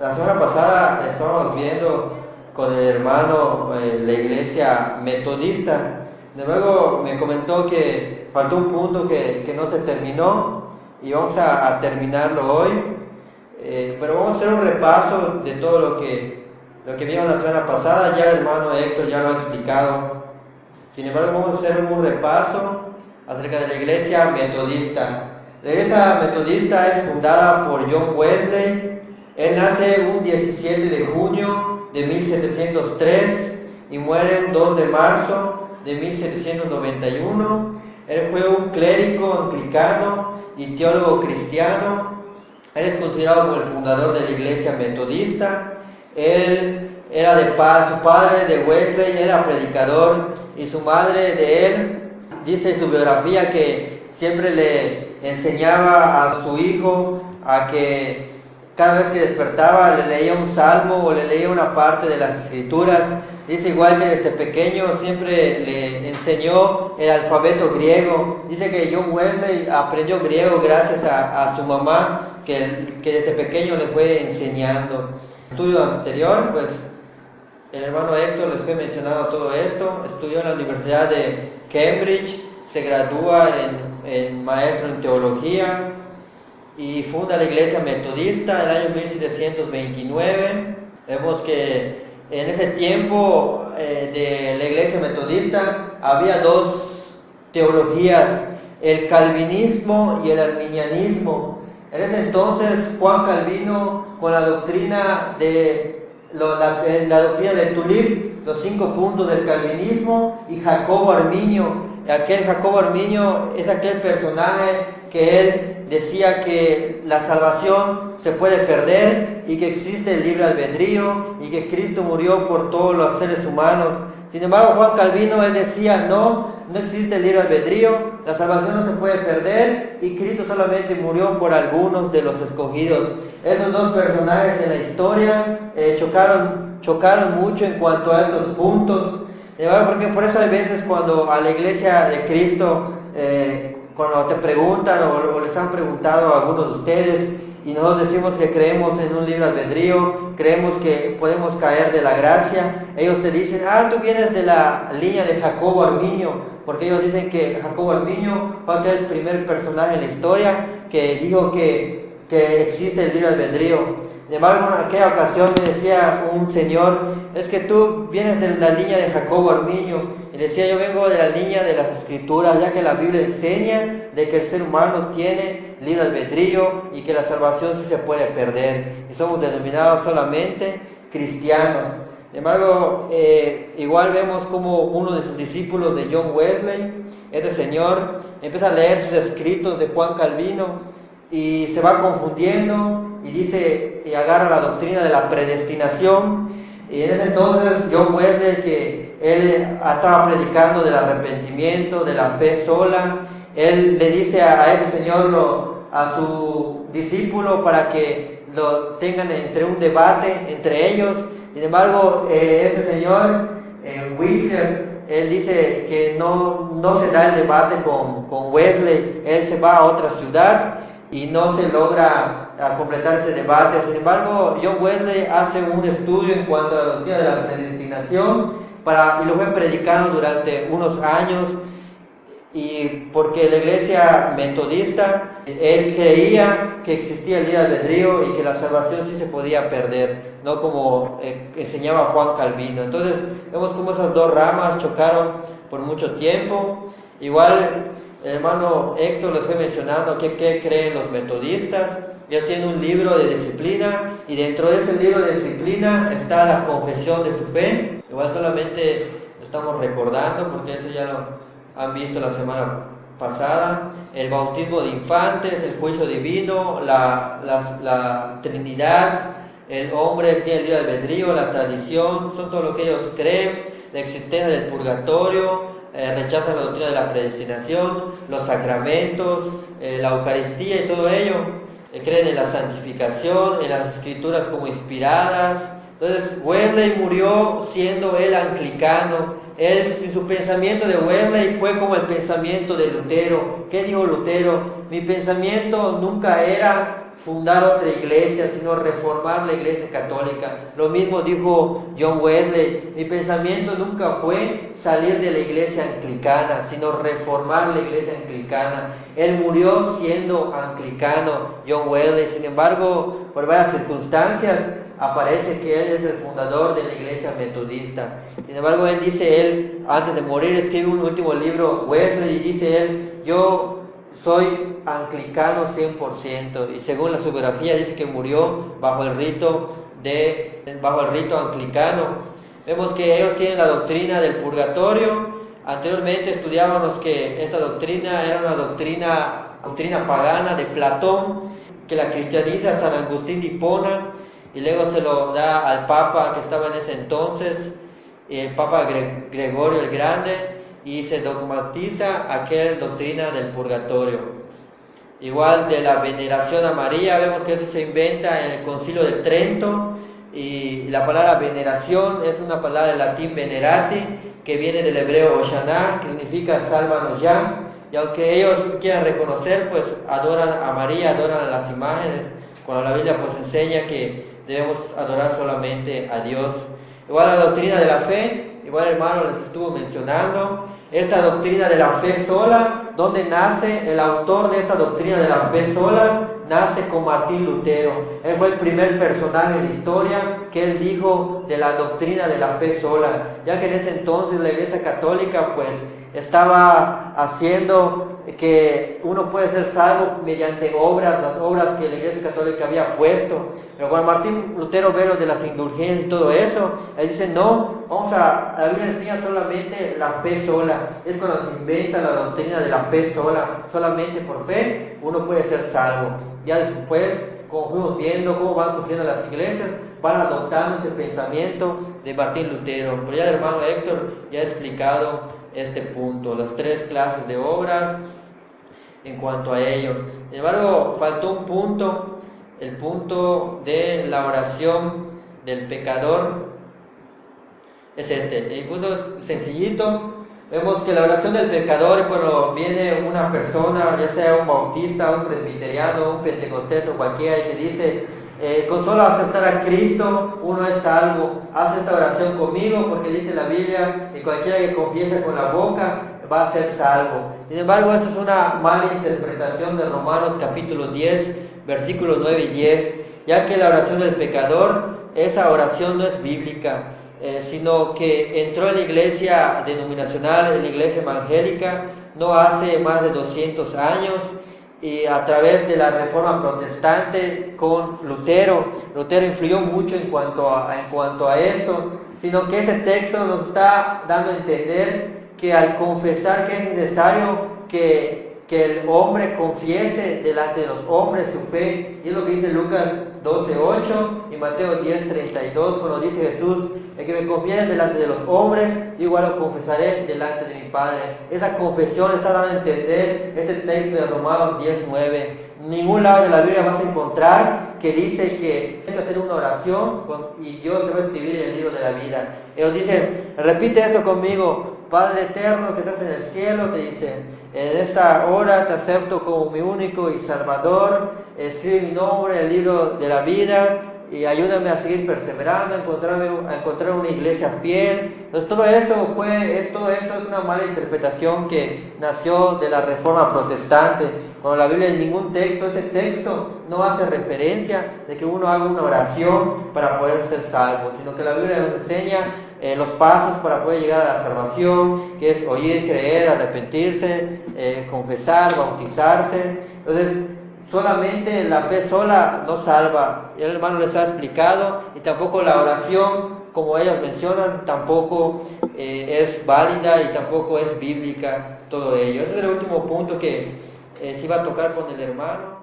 La semana pasada estábamos viendo con el hermano la iglesia metodista. Luego me comentó que faltó un punto que no se terminó y vamos a terminarlo hoy. Pero vamos a hacer un repaso de todo lo que vimos la semana pasada. Ya el hermano Héctor ya lo ha explicado. Sin embargo, vamos a hacer un repaso acerca de la iglesia metodista. La iglesia metodista es fundada por John Wesley. Él nace un 17 de junio de 1703 y muere un 2 de marzo de 1791. Él fue un clérigo anglicano y teólogo cristiano. Él es considerado como el fundador de la iglesia metodista. Él era de paz, su padre de Wesley era predicador y su madre de él dice en su biografía que siempre le enseñaba a su hijo a que cada vez que despertaba le leía un salmo o le leía una parte de las escrituras. Dice igual que desde pequeño siempre le enseñó el alfabeto griego. Dice que John Wesley aprendió griego gracias a su mamá que desde pequeño le fue enseñando. Estudio anterior, pues el hermano Héctor les fue mencionado todo esto. Estudió en la Universidad de Cambridge, se gradúa en maestro en teología y funda la iglesia metodista en el año 1729. Vemos que en ese tiempo de la iglesia metodista había dos teologías, el calvinismo y el arminianismo. En ese entonces Juan Calvino, con la doctrina de la doctrina de Tulip, los 5 puntos del calvinismo, y Jacobo Arminio. Aquel Jacobo Arminio es aquel personaje que él decía que la salvación se puede perder y que existe el libre albedrío y que Cristo murió por todos los seres humanos. Sin embargo, Juan Calvino, él decía, no existe el libre albedrío, la salvación no se puede perder y Cristo solamente murió por algunos de los escogidos. Esos dos personajes en la historia chocaron mucho en cuanto a estos puntos. Porque por eso hay veces cuando a la iglesia de Cristo, cuando te preguntan o les han preguntado a algunos de ustedes y nosotros decimos que creemos en un libre albedrío, creemos que podemos caer de la gracia, ellos te dicen, tú vienes de la línea de Jacobo Arminio, porque ellos dicen que Jacobo Arminio fue aquel primer personaje en la historia que dijo que existe el libre albedrío. Sin embargo, en aquella ocasión me decía un señor, es que tú vienes de la línea de Jacobo Arminio. Y decía, yo vengo de la línea de las escrituras, ya que la Biblia enseña de que el ser humano tiene libre albedrío y que la salvación sí se puede perder. Y somos denominados solamente cristianos. Sin embargo, igual vemos como uno de sus discípulos de John Wesley, este señor, empieza a leer sus escritos de Juan Calvino y se va confundiendo y dice y agarra la doctrina de la predestinación. Y en ese entonces John Wesley, que él estaba predicando del arrepentimiento, de la fe sola, él le dice a este señor, a su discípulo, para que lo tengan entre un debate entre ellos. Sin embargo, este señor, Whitfield, él dice que no se da el debate con Wesley, él se va a otra ciudad y no se logra completar ese debate. Sin embargo, John Wesley hace un estudio en cuanto a la doctrina de la predestinación y lo fue predicando durante unos años, y porque la iglesia metodista, él creía que existía el libre albedrío y que la salvación sí se podía perder, no como enseñaba Juan Calvino. Entonces vemos cómo esas dos ramas chocaron por mucho tiempo. Igual el hermano Héctor les fue mencionando qué creen los metodistas. Ellos tienen un libro de disciplina y dentro de ese libro de disciplina está la confesión de su fe. Igual solamente lo estamos recordando porque eso ya lo han visto la semana pasada. El bautismo de infantes, el juicio divino, la Trinidad, el hombre tiene el libre albedrío, la tradición, son todo lo que ellos creen, la existencia del purgatorio, rechazan la doctrina de la predestinación, los sacramentos, la Eucaristía y todo ello. Creen en la santificación, en las escrituras como inspiradas. Entonces Wesley murió siendo él anglicano. Su pensamiento de Wesley fue como el pensamiento de Lutero. ¿Qué dijo Lutero? Mi pensamiento nunca era fundar otra iglesia, sino reformar la iglesia católica. Lo mismo dijo John Wesley: mi pensamiento nunca fue salir de la iglesia anglicana, sino reformar la iglesia anglicana. Él murió siendo anglicano, John Wesley. Sin embargo, por varias circunstancias, aparece que él es el fundador de la iglesia metodista. Sin embargo, él dice, antes de morir, escribe un último libro, Wesley, y dice él: yo soy anglicano 100%, y según la su biografía dice que murió bajo el rito anglicano. Vemos que ellos tienen la doctrina del purgatorio. Anteriormente estudiábamos que esta doctrina era una doctrina pagana de Platón, que la cristianiza San Agustín de Hipona, y luego se lo da al Papa que estaba en ese entonces, el Papa Gregorio el Grande, y se dogmatiza aquella doctrina del purgatorio. Igual de la veneración a María, vemos que eso se inventa en el Concilio de Trento, y la palabra veneración es una palabra del latín venerati, que viene del hebreo Hoshana, que significa sálvanos ya. Y aunque ellos quieran reconocer, pues adoran a María, adoran a las imágenes, cuando la Biblia pues enseña que debemos adorar solamente a Dios. Igual la doctrina de la fe, igual hermano les estuvo mencionando, esta doctrina de la fe sola, donde nace el autor de esta doctrina de la fe sola, nace con Martín Lutero. Él fue el primer personaje en la historia que él dijo de la doctrina de la fe sola, ya que en ese entonces la Iglesia Católica pues estaba haciendo que uno puede ser salvo mediante obras, las obras que la Iglesia Católica había puesto. Pero cuando Martín Lutero ve lo de las indulgencias y todo eso, él dice: no, la Biblia enseña solamente la fe sola. Es cuando se inventa la doctrina de la fe sola. Solamente por fe uno puede ser salvo. Ya después, como fuimos viendo cómo van surgiendo las iglesias, van adoptando ese pensamiento de Martín Lutero. Pero ya el hermano Héctor ya ha explicado este punto, las 3 clases de obras en cuanto a ello. Sin embargo, faltó un punto, el punto de la oración del pecador. Es este, incluso es sencillito. Vemos que la oración del pecador, cuando viene una persona, ya sea un bautista, un presbiteriano, un pentecostés o cualquiera, y que dice: con solo aceptar a Cristo uno es salvo, haz esta oración conmigo, porque dice la Biblia que cualquiera que confiesa con la boca va a ser salvo. Sin embargo, esa es una mala interpretación de Romanos capítulo 10, versículos 9 y 10, ya que la oración del pecador, esa oración no es bíblica, sino que entró en la iglesia denominacional, en la iglesia evangélica, no hace más de 200 años, y a través de la Reforma Protestante con Lutero. Lutero influyó mucho en cuanto a esto, sino que ese texto nos está dando a entender que al confesar que es necesario que el hombre confiese delante de los hombres su fe, y es lo que dice Lucas 12:8 y Mateo 10:32, cuando dice Jesús: el que me confiese delante de los hombres, yo igual lo confesaré delante de mi Padre. Esa confesión está dando a entender este texto de Romanos 10:9. En ningún lado de la Biblia vas a encontrar que dice que tienes que hacer una oración y Dios te va a escribir en el libro de la vida. Ellos dicen: repite esto conmigo: Padre eterno que estás en el cielo, te dice, en esta hora te acepto como mi único y salvador, escribe mi nombre en el libro de la vida y ayúdame a seguir perseverando, a encontrar una iglesia fiel. Entonces todo eso es una mala interpretación que nació de la Reforma Protestante. Cuando la Biblia en ningún texto, ese texto no hace referencia de que uno haga una oración para poder ser salvo, sino que la Biblia nos enseña los pasos para poder llegar a la salvación, que es oír, creer, arrepentirse, confesar, bautizarse. Entonces, solamente la fe sola no salva. Y el hermano les ha explicado, y tampoco la oración, como ellos mencionan, tampoco es válida y tampoco es bíblica todo ello. Ese es el último punto que se iba a tocar con el hermano.